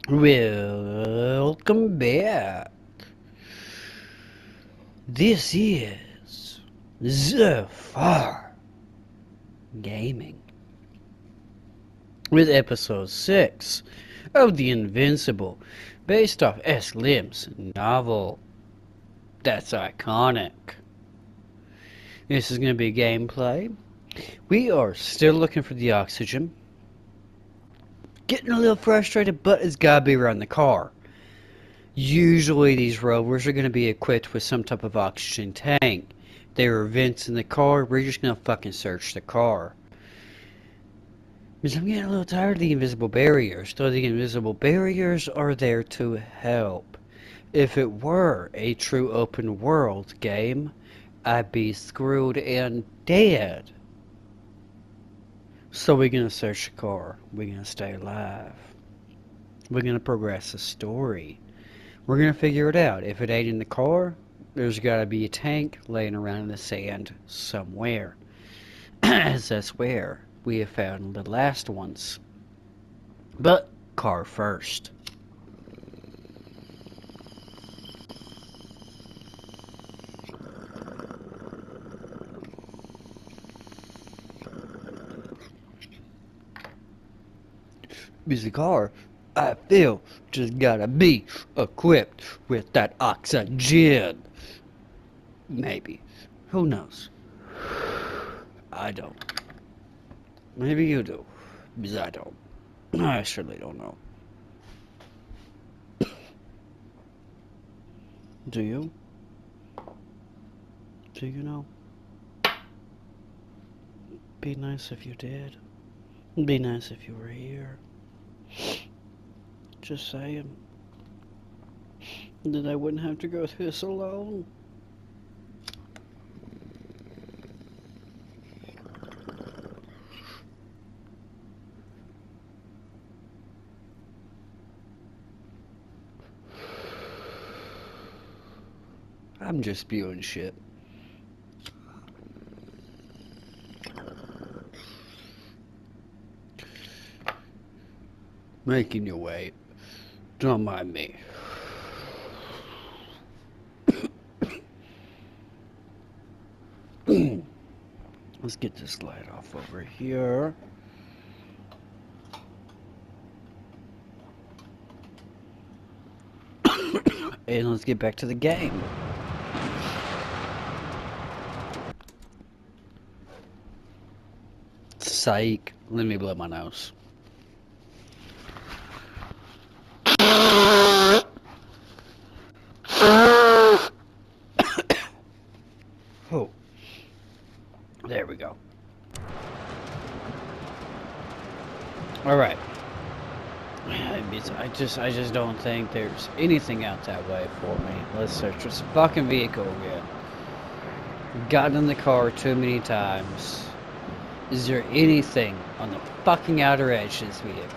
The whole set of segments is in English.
Welcome back. This is The Far Gaming with episode 6 of the Invincible, based off S. Lim's novel. That's iconic. This is going to be gameplay. We are still looking for the oxygen. Getting a little frustrated, but it's gotta be around the car. Usually these rovers are going to be equipped with some type of oxygen tank. There are vents in the car, we're just going to fucking search the car. Because I'm getting a little tired of the invisible barriers, though the invisible barriers are there to help. If it were a true open world game, I'd be screwed and dead. So we're going to search the car, we're going to stay alive. We're going to progress the story. We're going to figure it out. If it ain't in the car, there's got to be a tank laying around in the sand somewhere. As that's where we have found the last ones. But car first. Busy car, I feel just gotta be equipped with that oxygen. Maybe. Who knows? I don't. Maybe you do. Because I don't. I surely don't know. Do you? Do you know? Be nice if you did. It'd be nice if you were here. Just saying. Then I wouldn't have to go through this alone. I'm just spewing shit. Making you wait. Don't mind me. Let's get this light off over here. And let's get back to the game. Psych. Let me blow my nose. Oh. There we go. Alright. I just don't think there's anything out that way for me. Let's search this fucking vehicle again. Gotten in the car too many times. Is there anything on the fucking outer edge of this vehicle?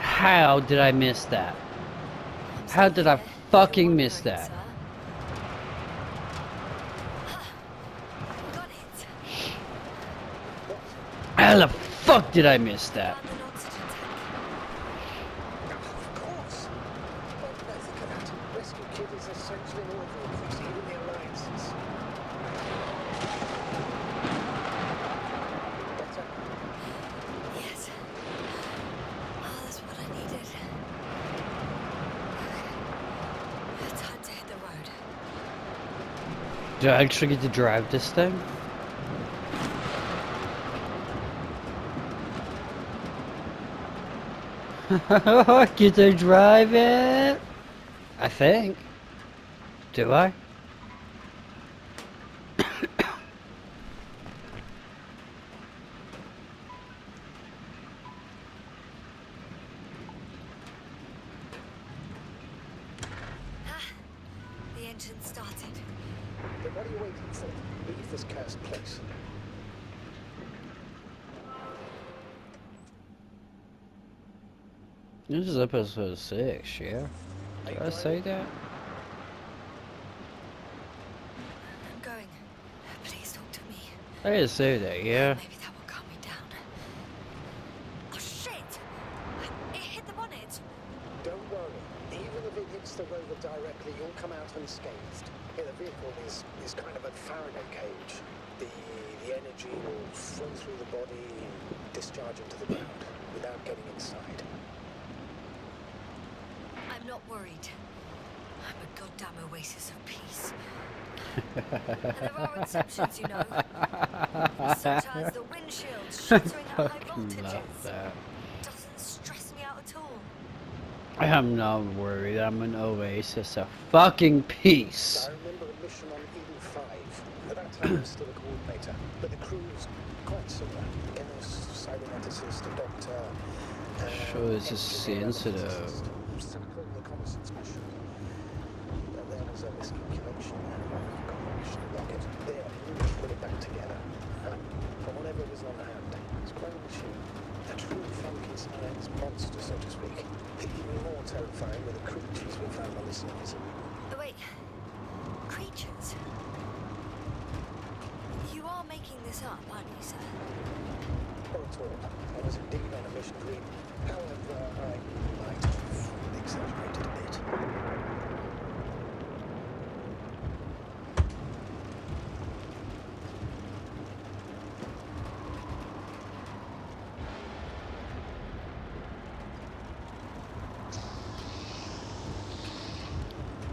How did I miss that? How did I fucking miss that? How the fuck did I miss that? Do I actually get to drive this thing? I get to drive it? I think. Do I? The engine started. Then what are you waiting for? Leave this cursed place. This is episode 6, yeah? Are you Did I say driving? that? I'm going. Please talk to me. I didn't say that, yeah. Maybe that will calm me down. Oh shit! It hit the bonnet. Don't worry. Even if it hits the rover directly, you'll come out unscathed. Yeah, the vehicle is kind of a Faraday cage. The energy will flow through the body and discharge into the ground without getting inside. I'm not worried. I'm a goddamn oasis of peace. And there are exceptions, you know. Such as the windshields I shattering at high fucking love voltages. that. Doesn't stress me out at all. I'm not worried. I'm an oasis of fucking peace. I remember a mission on Eden 5. At that time, I was still a coordinator, but the crew's quite similar. Chemist, cyberneticist, a doctor, Sure, this is engineer, and a sensitive. physicist. Simple reconnaissance mission. But there was a miscalculation there. I got a mission rocket. There, we just put it back together. From whatever was on hand. It's quite a machine. A true Frankenstein's monster, so to speak. Even more terrifying were the creatures we found on the surface. Oh, wait. Creatures? You are making this up, aren't you, sir? Not at all. I was indeed on a mission to Eden. However, I might have exaggerated a bit.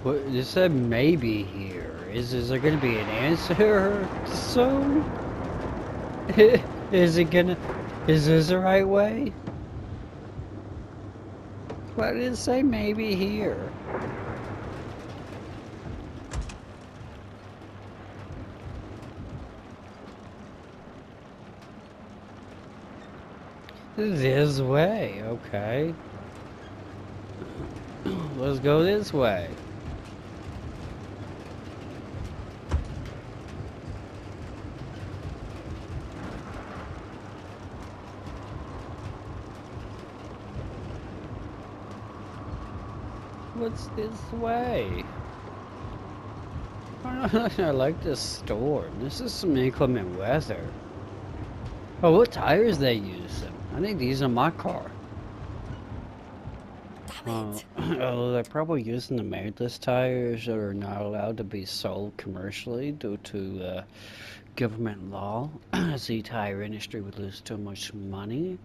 What, it said maybe here. Is there gonna be an answer soon? Is it gonna... Is this the right way? Why did it say maybe here? This way, okay. Let's go this way. What's this way? I like this storm. This is some inclement weather. Oh, what tires they using? I think these are my car. Damn it! Oh, they're probably using the magless tires that are not allowed to be sold commercially due to government law, as the tire industry would lose too much money.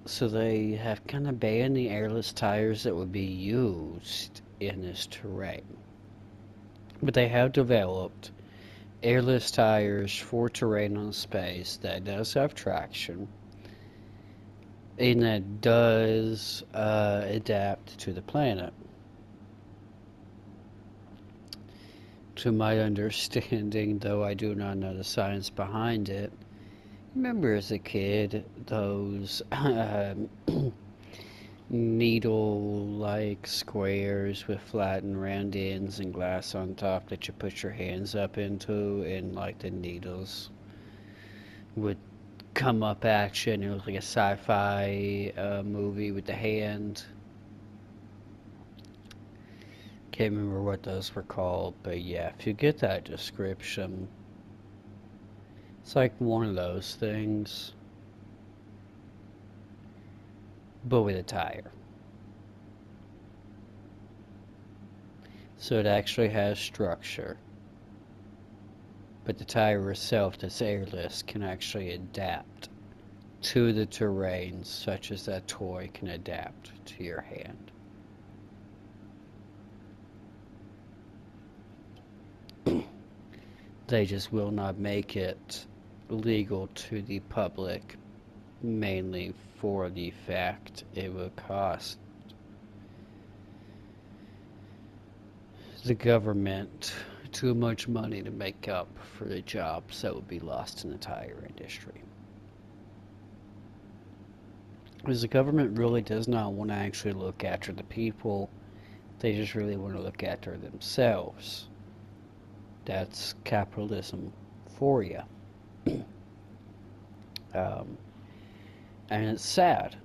So they have kind of banned the airless tires that would be used in this terrain. But they have developed airless tires for terrain on space that does have traction and that does adapt to the planet. To my understanding, though I do not know the science behind it, remember as a kid those needle-like squares with flat and round ends and glass on top that you put your hands up into, and like the needles would come up action. It was like a sci-fi movie with the hand. Can't remember what those were called, but yeah, if you get that description, it's like one of those things, but with a tire. So it actually has structure, but the tire itself that's airless can actually adapt to the terrain such as that toy can adapt to your hand. They just will not make it legal to the public, mainly for the fact it would cost the government too much money to make up for the jobs that would be lost in the tire industry. Because the government really does not want to actually look after the people, they just really want to look after themselves. That's capitalism for you. Um, and it's sad.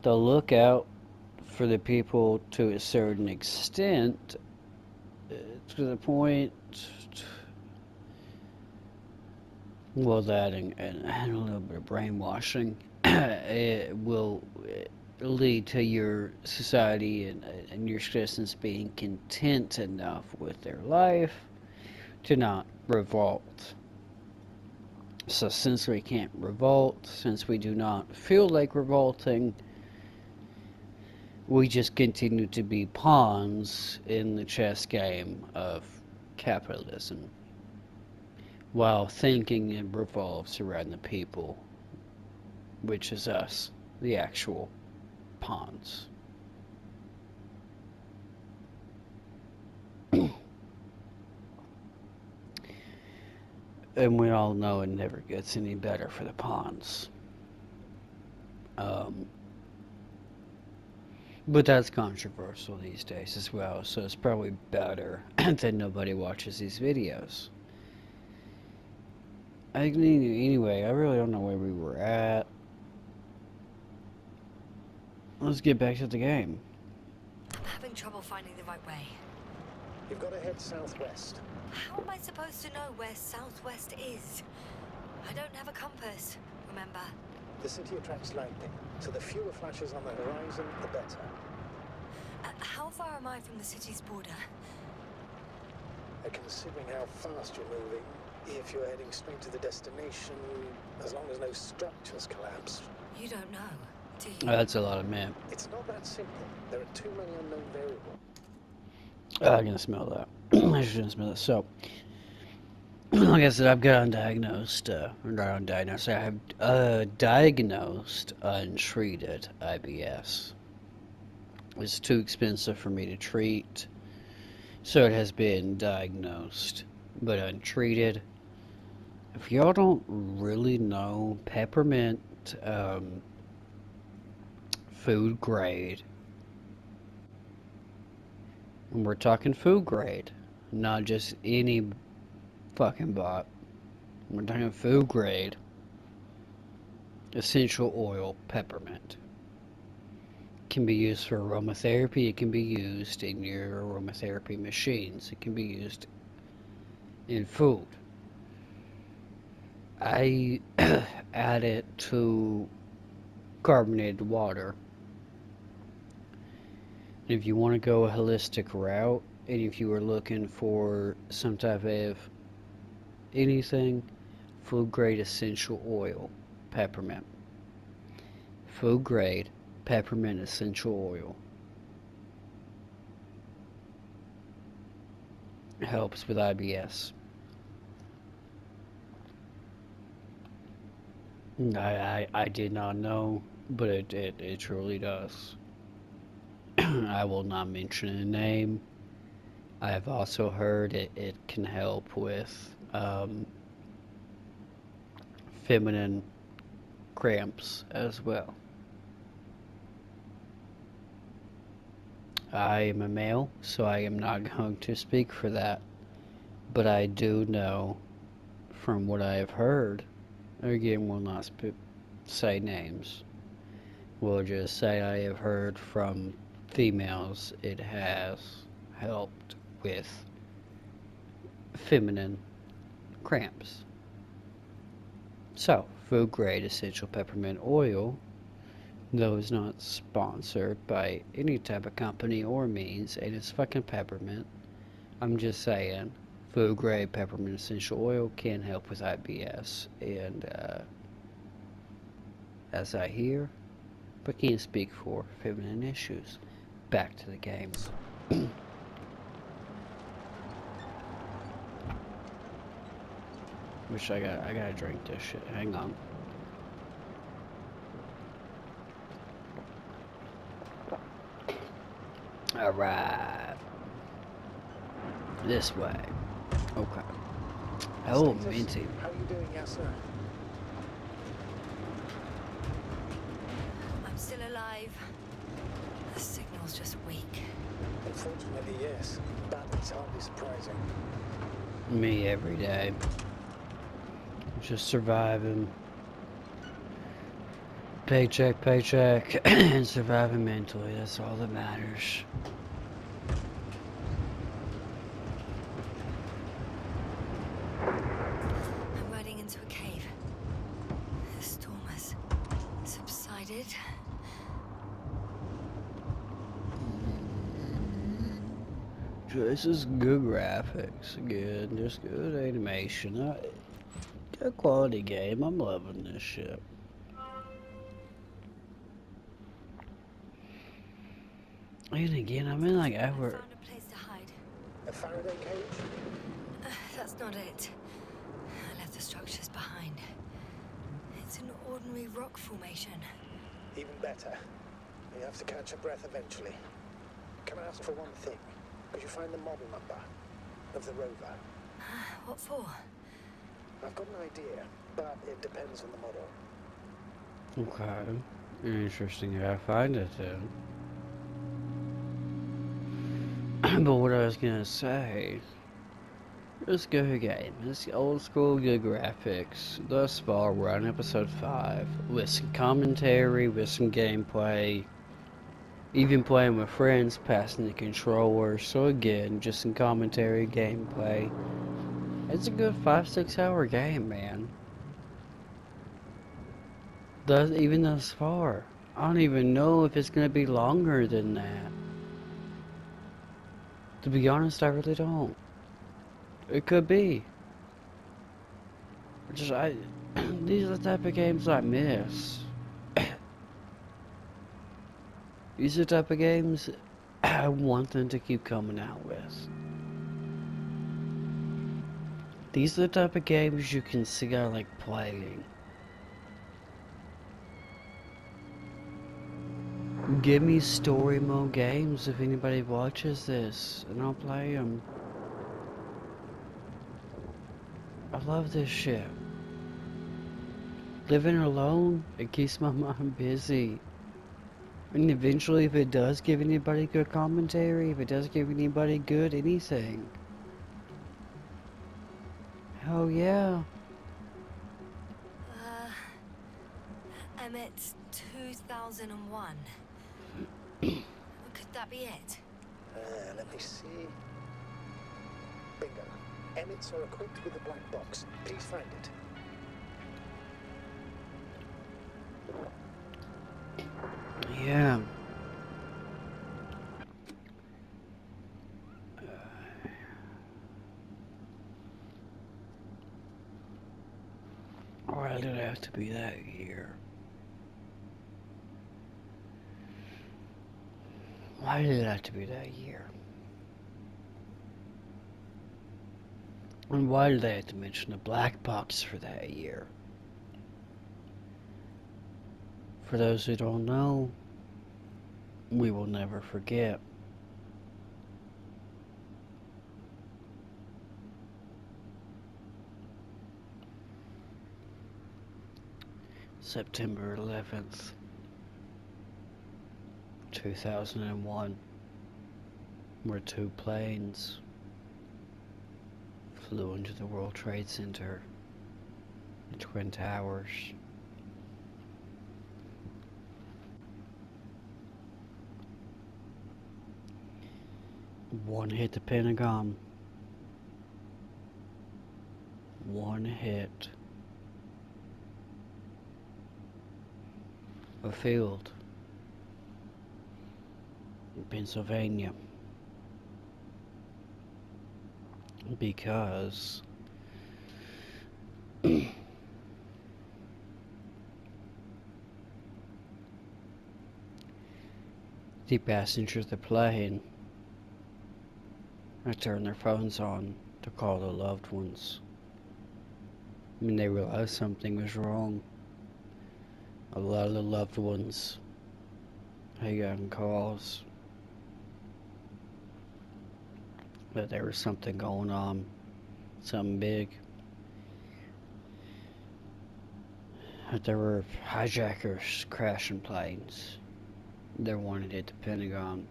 They'll look out for the people to a certain extent, to the point, well, that and a little bit of brainwashing, it will lead to your society and your citizens being content enough with their life to not revolt. So since we can't revolt, since we do not feel like revolting, we just continue to be pawns in the chess game of capitalism, while thinking it revolves around the people, which is us, the actual pawns. And we all know it never gets any better for the pawns. Um, but that's controversial these days as well, so it's probably better that nobody watches these videos. Anyway, I really don't know where we were at. Let's get back to the game. I'm having trouble finding the right way. You've got to head southwest. How am I supposed to know where southwest is? I don't have a compass, remember? The city attracts lightning, so the fewer flashes on the horizon, the better. How far am I from the city's border? Considering how fast you're moving, if you're heading straight to the destination, as long as no structures collapse. You don't know, do you? That's a lot of men. It's not that simple. There are too many unknown variables. I can smell that. I shouldn't smell that. So, like I said, I've got undiagnosed, or not undiagnosed, I have diagnosed untreated IBS. It's too expensive for me to treat, so it has been diagnosed, but untreated. If y'all don't really know, peppermint, food grade, and we're talking food grade, not just any fucking bot. We're talking food grade essential oil peppermint. Can be used for aromatherapy. It can be used in your aromatherapy machines. It can be used in food. I add it to carbonated water. If you want to go a holistic route, and if you are looking for some type of anything, food grade essential oil, peppermint. Food grade peppermint essential oil. It helps with IBS. I did not know, but it truly does. I will not mention a name. I have also heard it can help with feminine cramps as well. I am a male, so I am not going to speak for that. But I do know from what I have heard, again, will not say names. We'll just say I have heard from females it has helped with feminine cramps. So, food grade essential peppermint oil, though it's not sponsored by any type of company or means, and it's fucking peppermint, I'm just saying, food grade peppermint essential oil can help with IBS, and as I hear, but can't speak for feminine issues. Back to the game. Wish I gotta drink this shit. Hang on. Alright. This way. Okay. Oh, Status? minty. How are you doing, Yasser? I'm still alive. The signal's just weak. Unfortunately, yes. But it's hardly surprising. Me every day. Just surviving. Paycheck, paycheck, and surviving mentally, that's all that matters. I'm riding into a cave. The storm has subsided. This is good graphics, good, just good animation. Good quality game, I'm loving this shit. And again, I'm in like I hour. found a place to hide. A Faraday cage? That's not it. I left the structures behind. It's an ordinary rock formation. Even better. You have to catch your breath eventually. Can I ask for one thing? Could you find the model number of the rover? What for? I've got an idea, but it depends on the model. Okay. Interesting, I find it then. But what I was gonna say, this good game, this old school good graphics. Thus far, we're on episode 5, with some commentary, with some gameplay, even playing with friends, passing the controller. So again, just some commentary, gameplay. It's a good 5-6 hour game, man. Even thus far. I don't even know if it's gonna be longer than that. To be honest, I really don't. It could be. Just these are the type of games I miss. These are the type of games I want them to keep coming out with. These are the type of games you can see I like playing. Give me story mode games if anybody watches this, and I'll play them. I love this shit. Living alone, it keeps my mind busy. And eventually, if it does give anybody good commentary, if it does give anybody good anything, hell yeah. Emmett's 2001. Could that be it? Let me see. Bingo. Emmets are equipped with a black box. Please find it. Yeah. Why did it have to be that year? Why did it have to be that year? And why did they have to mention the black box for that year? For those who don't know, we will never forget. September 11th, 2001, where 2 planes flew into the World Trade Center, the Twin Towers. One hit the Pentagon. One hit a field in Pennsylvania. Because the passengers of the plane had turned their phones on to call their loved ones. When they realized something was wrong, a lot of the loved ones had gotten calls that there was something going on, something big. That there were hijackers crashing planes. They wanted it to Pentagon.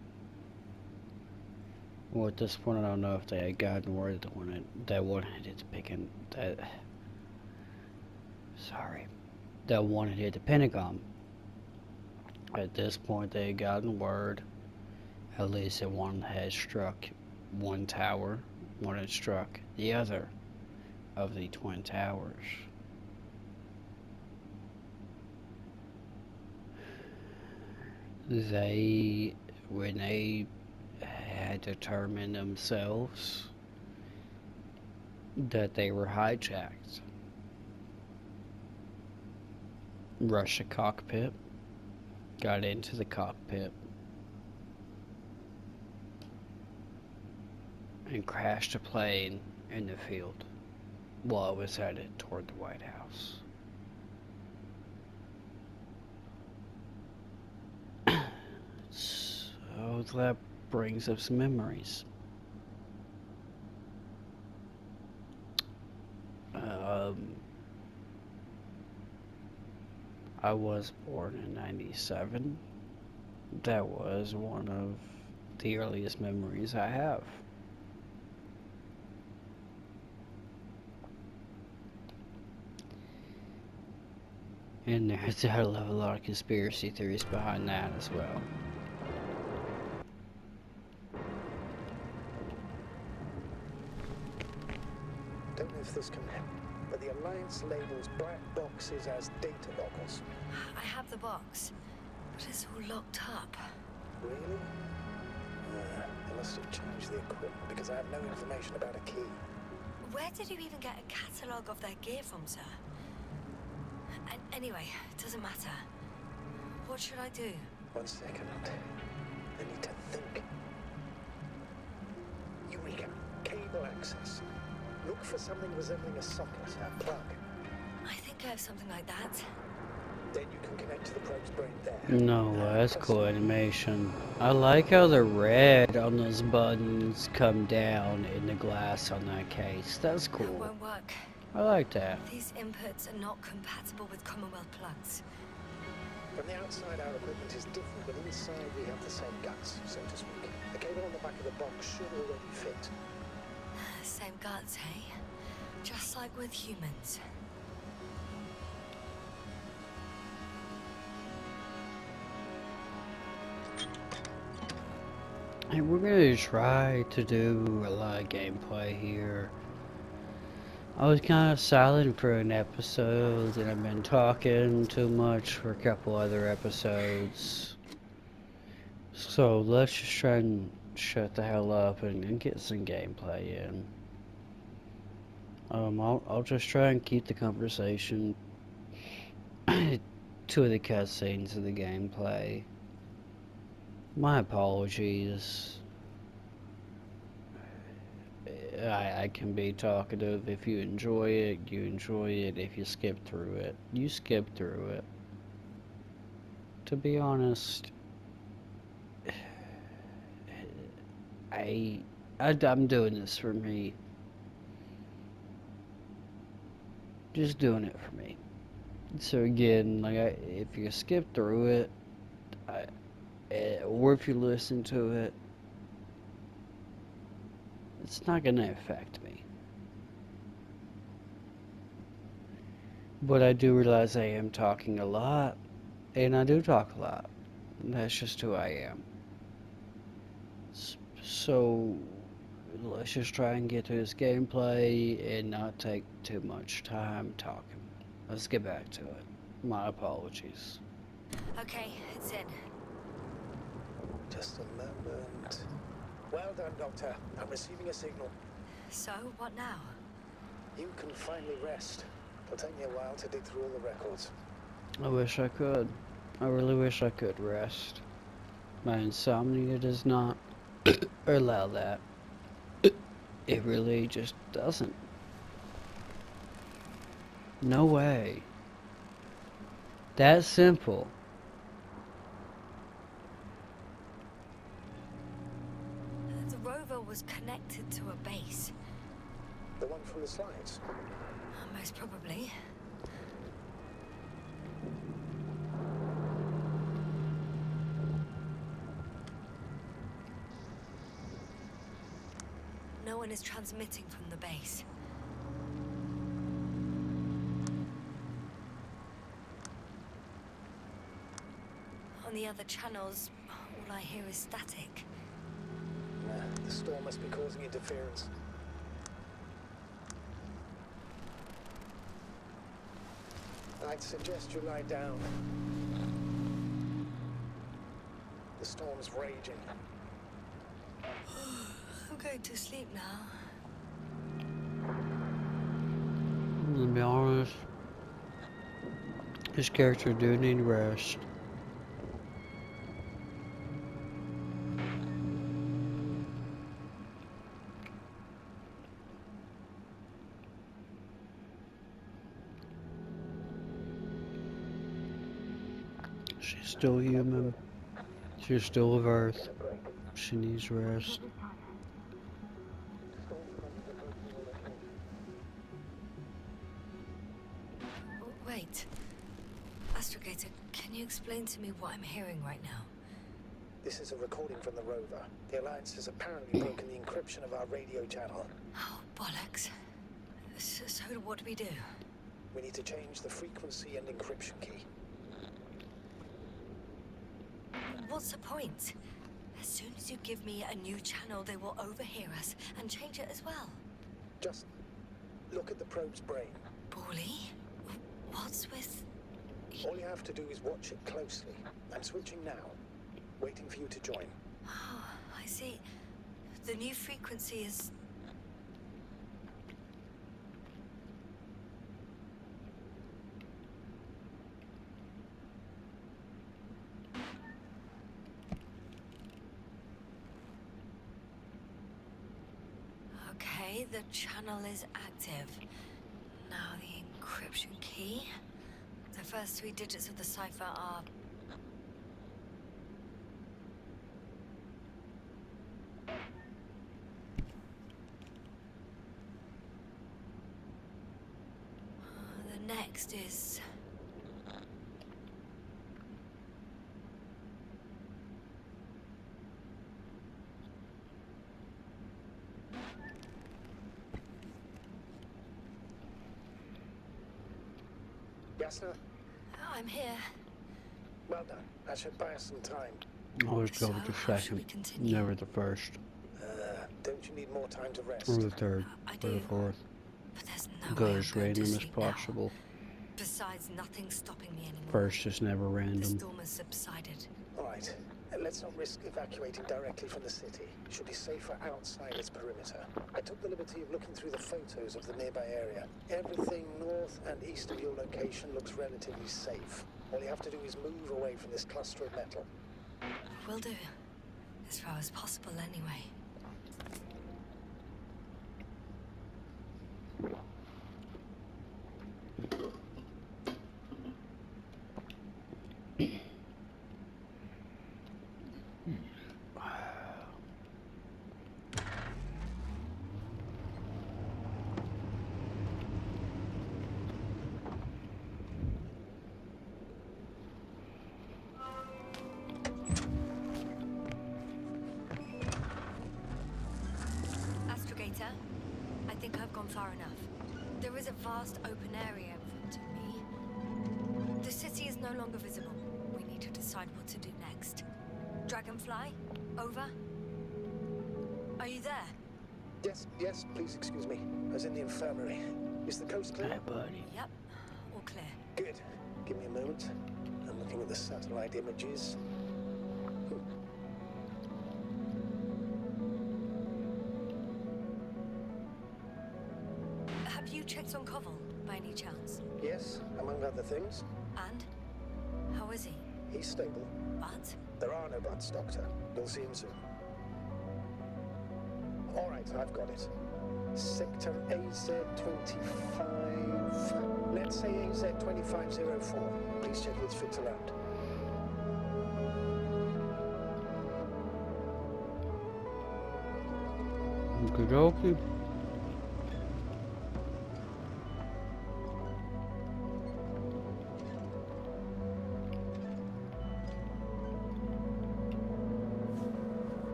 Well, at this point, I don't know if they had gotten word that wanted it to Pentagon. That wanted it to Pentagon. At this point, they had gotten word. At least that one had struck one tower, one had struck the other of the twin towers. When they had determined themselves that they were hijacked, rushed the cockpit, got into the cockpit, and crashed a plane in the field while it was headed toward the White House. So that brings up some memories. Um, I was born in '97. That was one of the earliest memories I have. And there's a lot of conspiracy theories behind that as well. Don't know if this can help, but the Alliance labels black boxes as data loggers. I have the box, but it's all locked up. Really? They must have changed the equipment because I have no information about a key. Where did you even get a catalogue of their gear from, sir? Anyway, it doesn't matter. What should I do? 1 second. I need to think. Eureka. Cable access. Look for something resembling a socket, a plug. I think I have something like that. Then you can connect to the probe's brain there. No, that's cool animation. I like how the red on those buttons come down in the glass on that case. That's It cool. won't work. I like that. These inputs are not compatible with Commonwealth plugs. From the outside, our equipment is different, but inside we have the same guts, so to speak. The cable on the back of the box should already fit. Same guts, hey? Just like with humans. And we're gonna try to do a lot of gameplay here. I was kind of silent for an episode, and I've been talking too much for a couple other episodes. So let's just try and shut the hell up and get some gameplay in. I'll just try and keep the conversation to the cutscenes of the gameplay. My apologies. I can be talkative. If you enjoy it, you enjoy it. If you skip through it, you skip through it. To be honest, I'm doing this for me. Just doing it for me. So again, if you skip through it, or if you listen to it, it's not going to affect me. But I do realize I am talking a lot, and I do talk a lot. That's just who I am. So let's just try and get to this gameplay and not take too much time talking. Let's get back to it. My apologies. Okay, it's in. Just a moment. Well done, Doctor. I'm receiving a signal. So, what now? You can finally rest. It'll take me a while to dig through all the records. I wish I could. I really wish I could rest. My insomnia does not allow that. It really just doesn't. No way. That simple. The rover was connected to a base. The one from the slides. Most probably. No one is transmitting from the base. On the the other channels, all I hear is static. Nah, the storm must be causing interference. I'd suggest you lie down. The storm's raging. I'm going to sleep now. To be honest, his character do need rest. She's still human. She's still of Earth. She needs rest. Oh, wait. Astrogator, can you explain to me what I'm hearing right now? This is a recording from the rover. The Alliance has apparently broken the encryption of our radio channel. Oh, bollocks. So what do we do? We need to change the frequency and encryption key. What's the point? As soon as you give me a new channel, they will overhear us and change it as well. Just look at the probe's brain. Bally? What's with... All you have to do is watch it closely. I'm switching now. Waiting for you to join. Oh, I see. The new frequency is... Okay, the channel is active. Now the encryption key. The first 3 digits of the cipher are... The next is... Yasna, I'm here. well done. That should buy us some time. Always go with the So, how should we second, continue? never the first, Don't you need more time to rest? or the third, I or the do. fourth. But there's no Go way I'm as going to random as sleep now. possible. Besides, nothing's stopping me anymore. First is never The random. storm has subsided. All right. Let's not risk evacuating directly from the city. It should be safer outside its perimeter. I took the liberty of looking through the photos of the nearby area. Everything north and east of your location looks relatively safe. All you have to do is move away from this cluster of metal. Will do. As far as possible, anyway. Astrogator, I think I've gone far enough. There is a vast open area in front of me. The city is no longer visible. We need to decide what to do next. Dragonfly, over. Are you there? Yes, please excuse me. I was in the infirmary. Is the coast clear? Hey, buddy. Yep, all clear. Good. Give me a moment. I'm looking at the satellite images. Have you checked on Koval, by any chance? Yes, among other things. And? How is he? He's stable. But? There are no buts, Doctor. You'll see him soon. All right, I've got it. Sector AZ-25... Let's say AZ-2504. Please check it's fit to land. Good okey.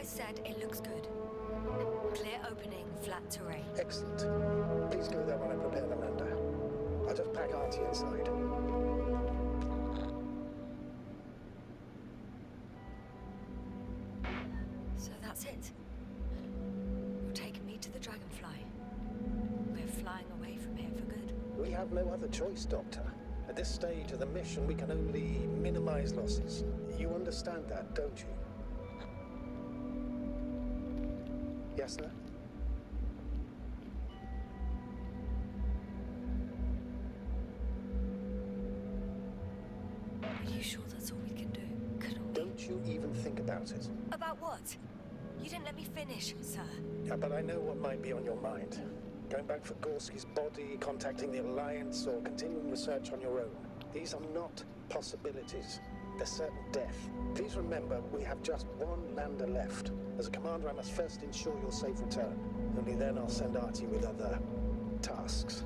guys said it looks good. Clear opening, flat terrain. Excellent. Please go there while I prepare the lander. I'll just pack Artie inside. So that's it. You're taking me to the Dragonfly. We're flying away from here for good. We have no other choice, Doctor. At this stage of the mission, we can only minimize losses. You understand that, don't you? Yes, sir? Are you sure that's all we can do? Couldn't we? Don't you even think about it. About what? You didn't let me finish, sir. Yeah, but I know what might be on your mind. Going back for Gorski's body, contacting the Alliance, or continuing research on your own. These are not possibilities. They're certain death. Please remember, we have just one lander left. As a commander, I must first ensure your safe return. Only then I'll send Artie with other tasks.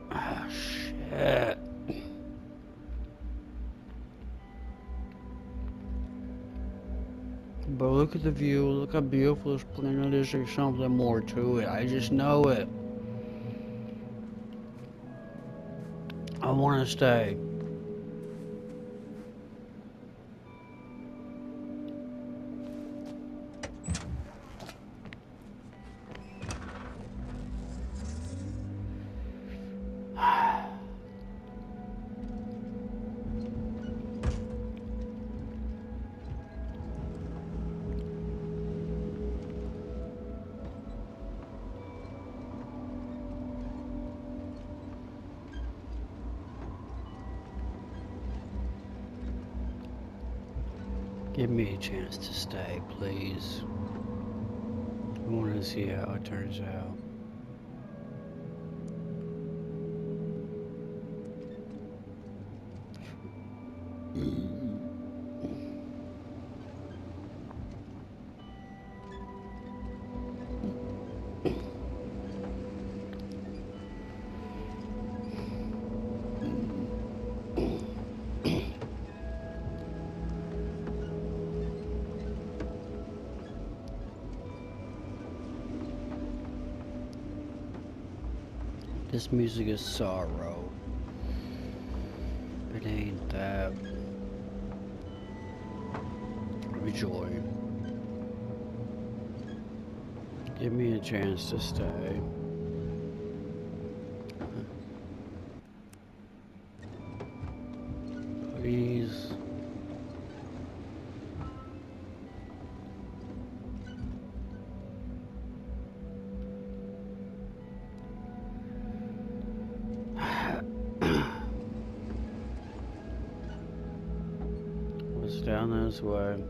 Ah, shit. But look at the view, look how beautiful this planet is. There's something more to it. I just know it. I want to stay. Give me a chance to stay, please. I want to see how it turns out. This music is sorrow. It ain't that. Joy. Give me a chance to stay. Please. What's down this way?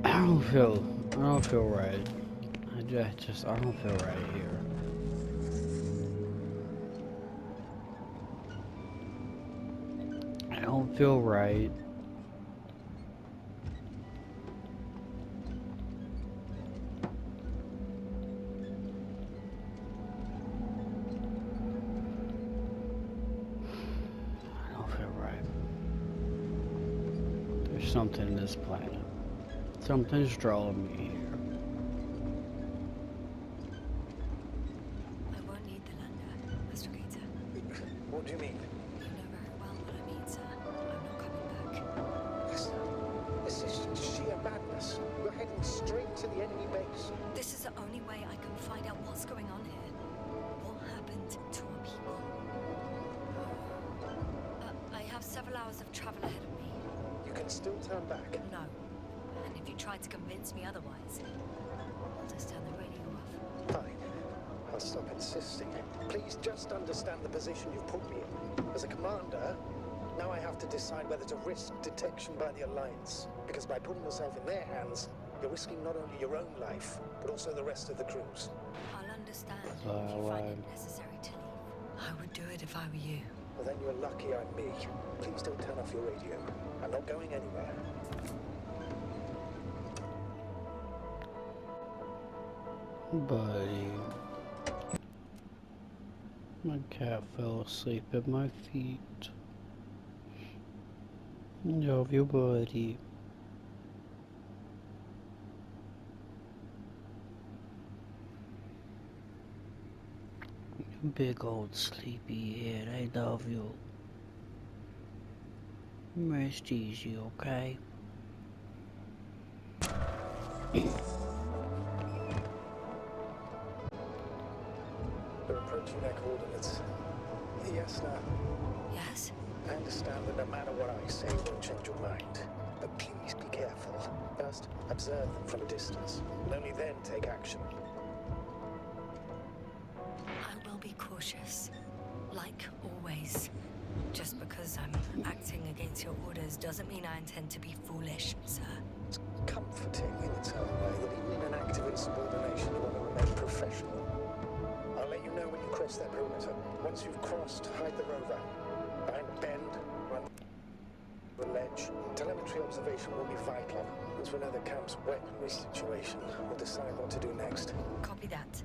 I don't feel right. I don't feel right here. I don't feel right. I don't feel right. There's something in this planet. Something's drawing me here. I won't need the lander, Master Gator. What do you mean? You know very well what I mean, sir. I'm not coming back. can still turn back. No. And if you try to convince me otherwise, I'll just turn the radio off. Fine. I'll stop insisting. Please just understand the position you've put me in. As a commander, now I have to decide whether to risk detection by the Alliance. Because by putting yourself in their hands, you're risking not only your own life, but also the rest of the crew's. I'll understand if you find it necessary to leave. I would do it if I were you. Well, then you're lucky I'm me. Please don't turn off your radio. I'm not going anywhere. Buddy. My cat fell asleep at my feet. Love you, buddy. Big old sleepyhead, I love you. Rest easy, okay? We're approaching their coordinates. Yes, now. Yes? I understand that no matter what I say, you won't change your mind. But please be careful. First, observe them from a distance, and only then take action. I will be cautious. Like always. Just because I'm acting against your orders doesn't mean I intend to be foolish, sir. It's comforting in its own way that even in an active insubordination, you want to remain professional. I'll let you know when you cross their perimeter. Once you've crossed, hide the rover. Behind a bend, run the ledge. Telemetry observation will be vital. Once we know the camp's weaponry situation, we'll decide what to do next. Copy that.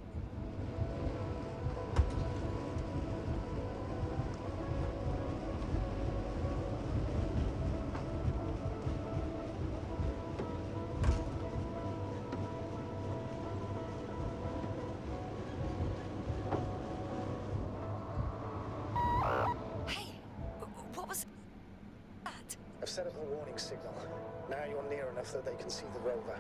I've set up a warning signal. Now you're near enough that they can see the rover.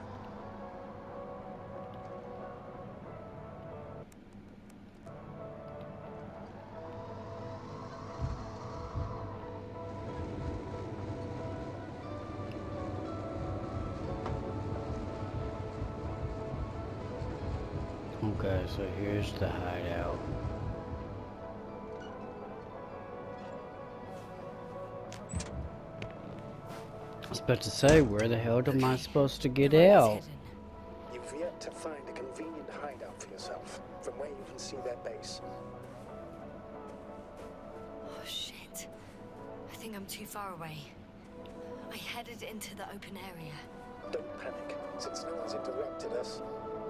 Okay, so here's the hideout. I was about to say, where the hell am I supposed to get out? You've yet to find a convenient hideout for yourself, from where you can see their base. Oh, shit. I think I'm too far away. I headed into the open area. Don't panic. Since no one's interrupted us,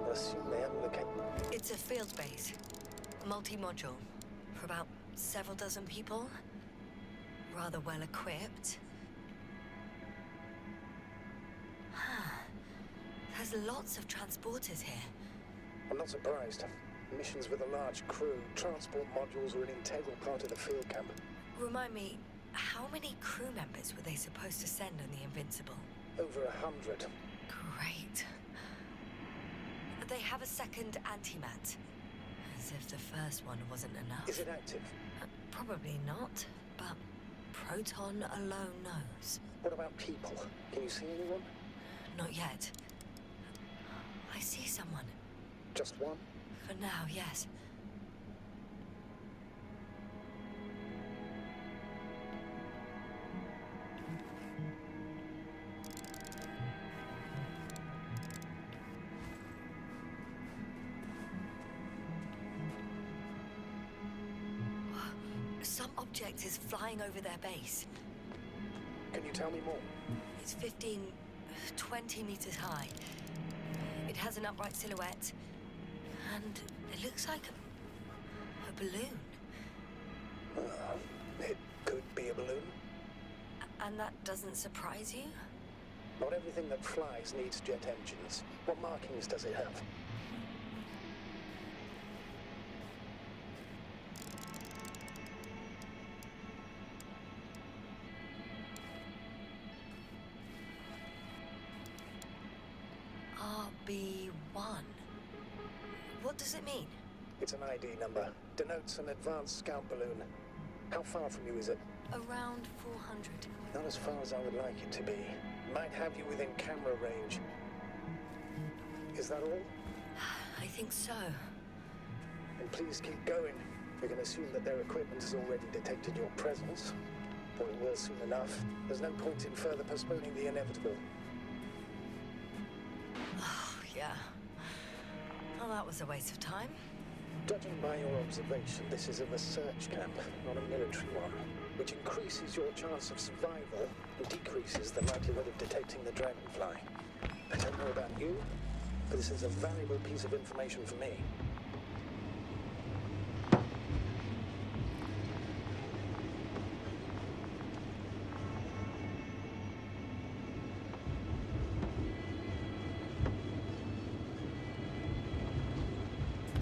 I'll assume they haven't located. It's a field base. Multi-module. For about several dozen people. Rather well equipped. There's lots of transporters here. I'm not surprised. Missions with a large crew, transport modules are an integral part of the field camp. Remind me, how many crew members were they supposed to send on the Invincible? Over 100. Great. They have a second antimat. As if the first one wasn't enough. Is it active? Probably not, but Proton alone knows. What about people? Can you see anyone? Not yet. I see someone. Just one? For now, yes. Some object is flying over their base. Can you tell me more? It's 20 meters high. It has an upright silhouette, and it looks like a balloon. It could be a balloon. And that doesn't surprise you? Not everything that flies needs jet engines. What markings does it have? RB1. What does it mean? It's an ID number. Denotes an advanced scout balloon. How far from you is it? Around 400. Not as far as I would like it to be. Might have you within camera range. Is that all? I think so. And please keep going. We can assume that their equipment has already detected your presence. Or it will soon enough. There's no point in further postponing the inevitable. Oh, yeah. Well, that was a waste of time. Judging by your observation, this is a research camp, not a military one, which increases your chance of survival and decreases the likelihood of detecting the dragonfly. I don't know about you, but this is a valuable piece of information for me.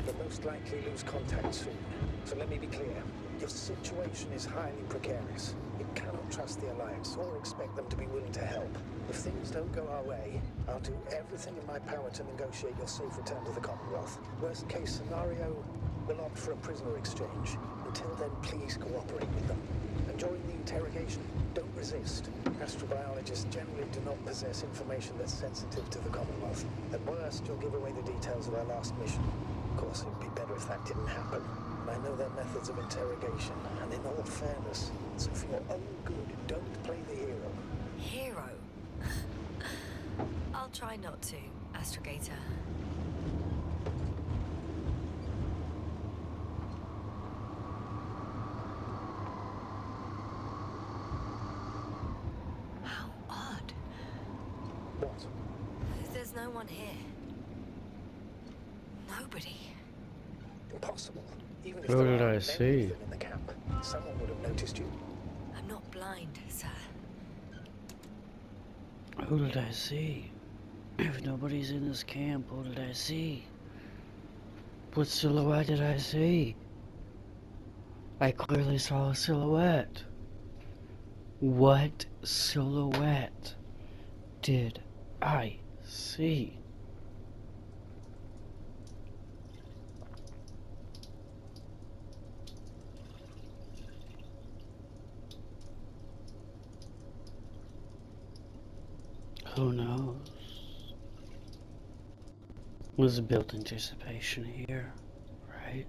You'll most likely lose contact soon. So let me be clear. Your situation is highly precarious. You cannot trust the Alliance or expect them to be willing to help. If things don't go our way, I'll do everything in my power to negotiate your safe return to the Commonwealth. Worst case scenario, we'll opt for a prisoner exchange. Until then, please cooperate with them. And during the interrogation, don't resist. Astrobiologists generally do not possess information that's sensitive to the Commonwealth. At worst, you'll give away the details of our last mission. Of course, it would be better if that didn't happen. I know their methods of interrogation, and in all fairness, so for your own good, don't play the hero. Hero? I'll try not to, Astrogator. How odd. What? There's no one here. Nobody. Impossible. Even if Who there did are I many see? of them in the camp, someone would have noticed you. I'm not blind, sir. Who did I see? If nobody's in this camp, who did I see? What silhouette did I see? I clearly saw a silhouette. What silhouette did I see? Who knows? Was built anticipation here, right?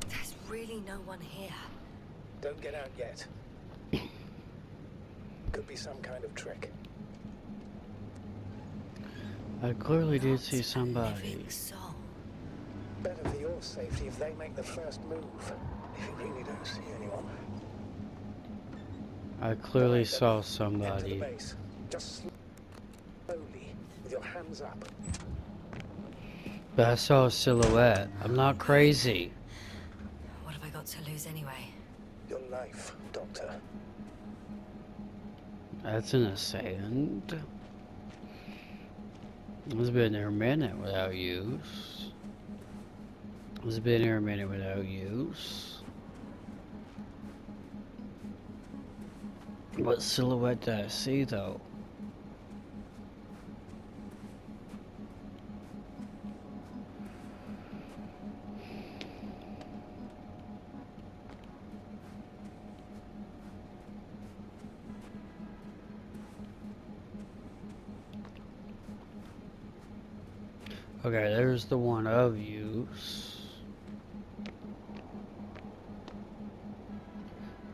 There's really no one here. Don't get out yet. Could be some kind of trick. I clearly did Not see a somebody. living soul. Better for your safety if they make the first move. If you really don't see anyone. I clearly Alright, saw then. Head to the somebody. base. Just slowly, with your hands up. But I saw a silhouette. I'm not crazy. What have I got to lose anyway? Your life, Doctor. That's an assailant. It's been there a minute without use. It's been here a minute without use. What silhouette did I see though? Okay, there's the one of use.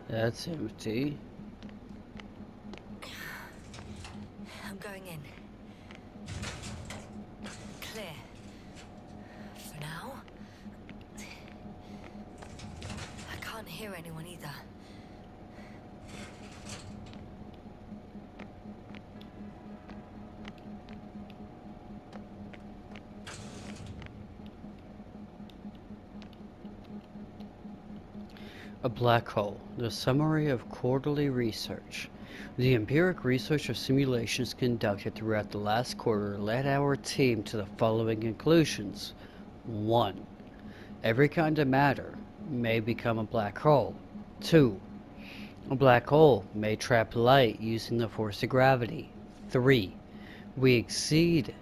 That's empty. I'm going in. Clear. For now. I can't hear anyone either. A black hole. The summary of quarterly research. The empiric research of simulations conducted throughout the last quarter led our team to the following conclusions. 1. Every kind of matter may become a black hole. 2. A black hole may trap light using the force of gravity. 3. We accede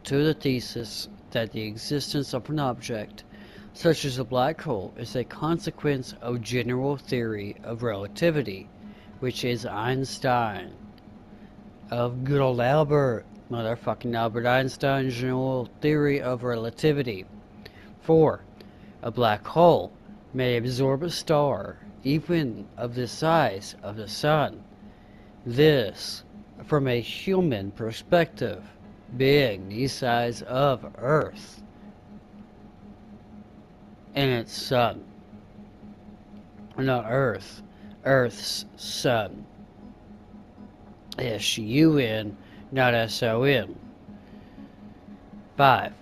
to the thesis that the existence of an object, such as a black hole, is a consequence of general theory of relativity, which is Einstein, of good old motherfucking Albert Einstein's general theory of relativity. 4. A black hole may absorb a star, even of the size of the sun. This, from a human perspective, being the size of Earth and its sun. Not Earth, Earth's sun. S-U-N, not S-O-N. 5.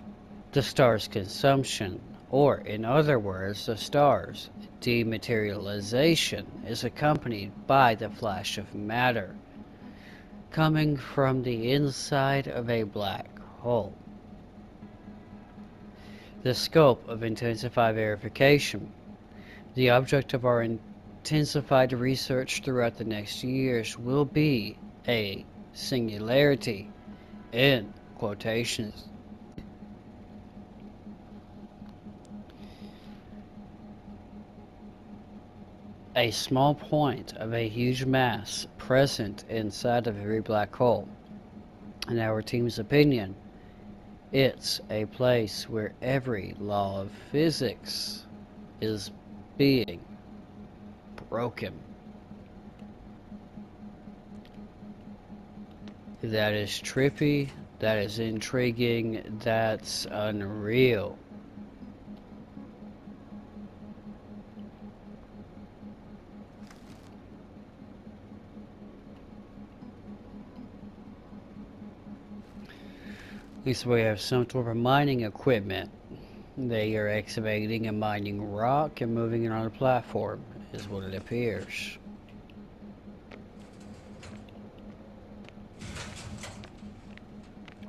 The star's consumption, or in other words, the star's dematerialization, is accompanied by the flash of matter coming from the inside of a black hole. The scope of intensified verification. The object of our intensified research throughout the next years will be a singularity, in quotations. A small point of a huge mass present inside of every black hole. In our team's opinion, it's a place where every law of physics is being broken. That is trippy, that is intriguing, that's unreal. At least we have some sort of mining equipment. They are excavating and mining rock and moving it on a platform, is what it appears.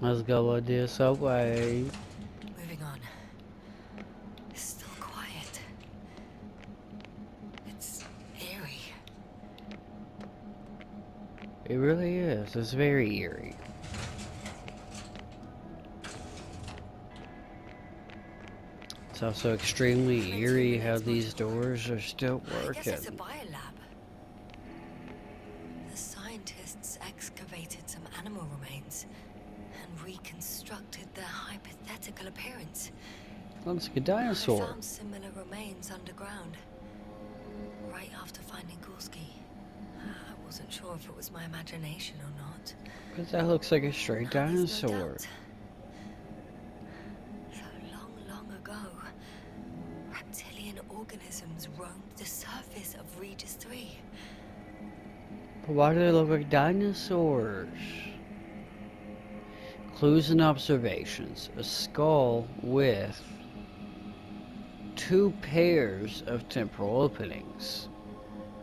Let's go this away. Moving on. It's still quiet. It's eerie. It really is. It's very eerie. It's also extremely eerie how these doors are still I guess it's a working. biolab. The scientists excavated some animal remains and reconstructed their hypothetical appearance. Looks like a They dinosaur. found similar remains underground, right after finding Gorski. I wasn't sure if it was my imagination or not. But that looks like a straight Now, there's no dinosaur. doubt. So long, long ago, reptilian organisms roamed the surface of Regis 3. But why do they look like dinosaurs? Clues and observations. A skull with 2 pairs of temporal openings.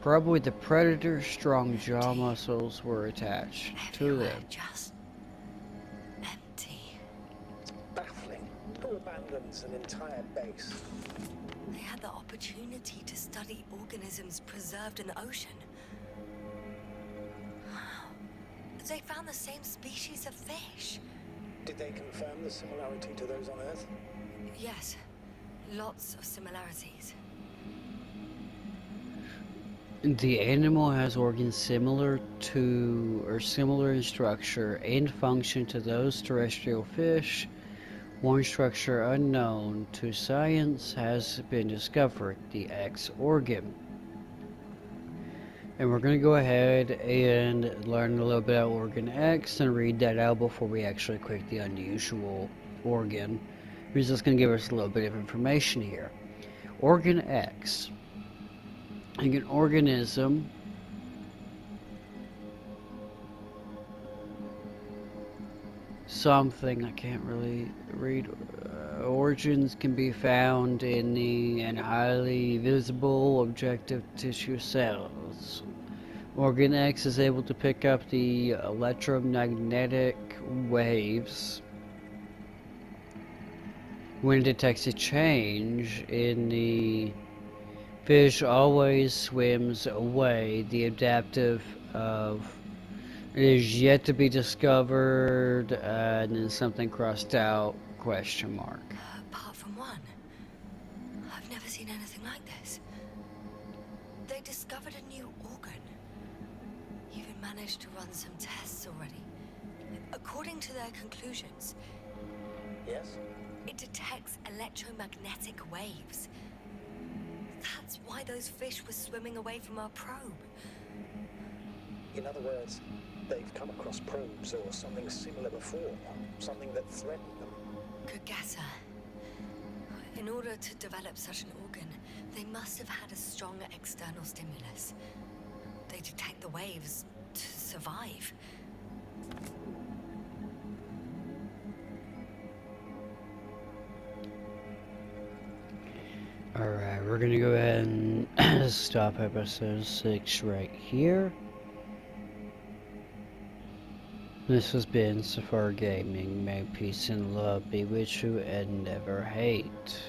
Probably the predator's strong jaw muscles were attached to Everywhere, them. just empty. It's baffling. Who abandons an entire base? They had the opportunity to study organisms preserved in the ocean. Wow. They found the same species of fish. Did they confirm the similarity to those on Earth? Yes, lots of similarities. The animal has organs similar to, or similar in structure and function to those terrestrial fish. One structure unknown to science has been discovered, the X organ. And we're going to go ahead and learn a little bit about organ X and read that out before we actually click the unusual organ. We're just going to give us a little bit of information here. Organ X. Like an organism something I can't really read. Origins can be found in the and highly visible objective tissue cells. Organ X is able to pick up the electromagnetic waves when it detects a change in the fish always swims away. The adaptive of it is yet to be discovered, and then something crossed out. Question mark. Apart from one. I've never seen anything like this. They discovered a new organ. Even managed to run some tests already. According to their conclusions, Yes? it detects electromagnetic waves. That's why those fish were swimming away from our probe. In other words, they've come across probes or something similar before. Something that threatened them. Good guess, sir. In order to develop such an organ, they must have had a strong external stimulus. They detect the waves to survive. Alright, we're gonna go ahead and stop episode 6 right here. This has been Safari Gaming. May peace and love be with you and never hate.